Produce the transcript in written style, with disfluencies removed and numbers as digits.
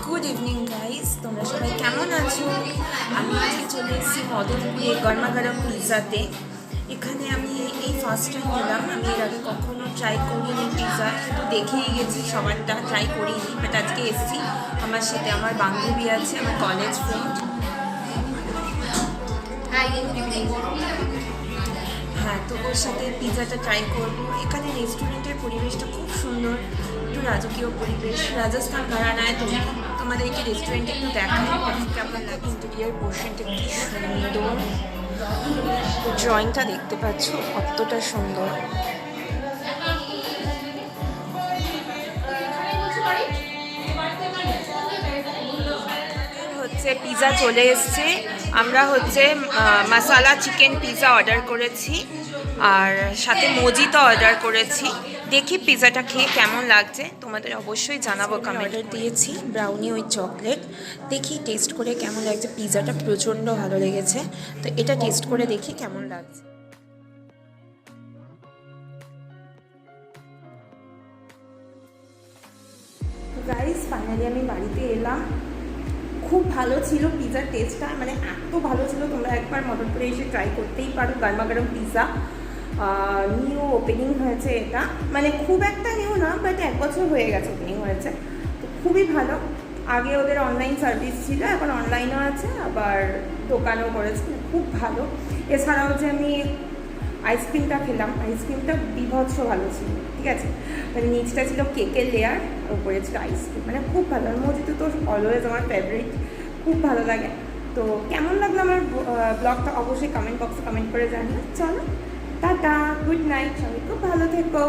Good evening guys, তোমরা সবাই কেমন আছো? আমি আজকে চলে এসেছি মদনপুরে গরমা গরম পিৎজাতে। এখানে আমি এই ফার্স্ট টাইম এলাম। আমি এর আগে কখনো ট্রাই করিনি পিৎজা, শুধু দেখেই গেছি, সবারটা ট্রাই করিনি। বাট আজকে এসেছি, আমার সাথে আমার বান্ধবী আছে, আমার কলেজ ফ্রেন্ড। হ্যাঁ, তো ওর সাথে পিৎজাটা ট্রাই করবো। এখানে রেস্টুরেন্টের পরিবেশটা খুব সুন্দর, একটু রাজকীয় পরিবেশ, রাজস্থান ঘরানায় তৈরি। তোমাদেরকে রেস্টুরেন্টে একটু দেখাই কেমন লাগে। ইন্টেরিয়ার পোর্শনটা কি সুন্দর, ড্রয়িংটা দেখতে পাচ্ছ কতটা সুন্দর। হচ্ছে পিৎজা চলে এসছে। আমরা হচ্ছে মশালা চিকেন পিৎজা অর্ডার করেছি, আর সাথে মোজিতো অর্ডার করেছি। দেখি পিৎজাটা খেয়ে কেমন লাগছে, তোমাদের অবশ্যই জানাবো। অর্ডার দিয়েছি ব্রাউনি উইথ চকলেট। দেখি টেস্ট করে কেমন লাগছে। পিৎজাটা প্রচণ্ড ভালো লেগেছে, তো এটা টেস্ট করে দেখি কেমন লাগছে। গাইস, ফাইনালি আমি বাড়িতে এলাম। খুব ভালো ছিল পিৎজার টেস্টটা, মানে এত ভালো ছিল, তোমরা একবার মদনপুরে এসে ট্রাই করতেই পারো। গরমা গরম পিৎজা, নিউ ওপেনিং হয়েছে এটা, মানে খুব একটা নিউ না, বাট 1 বছর হয়ে গেছে ওপেনিং হয়েছে। তো খুবই ভালো। আগে ওদের অনলাইন সার্ভিস ছিল, এখন অনলাইনও আছে, আবার দোকানও করেছে, খুব ভালো। এছাড়াও যে আমি আইসক্রিমটা খেলাম, আইসক্রিমটা বিভৎস ভালো ছিল, ঠিক আছে। মানে নিচটা ছিল কেকের লেয়ার, আর উপরে ছিল আইসক্রিম, মানে খুব ভালো। আর মোজিতো তো অলওয়েজ আমার ফেভারিট, খুব ভালো লাগে। তো কেমন লাগলো আমার ব্লগটা অবশ্যই কমেন্ট বক্সে কমেন্ট করে জানিও। চলো, টাটা, গুড নাইট, সবাই খুব ভালো থেকো।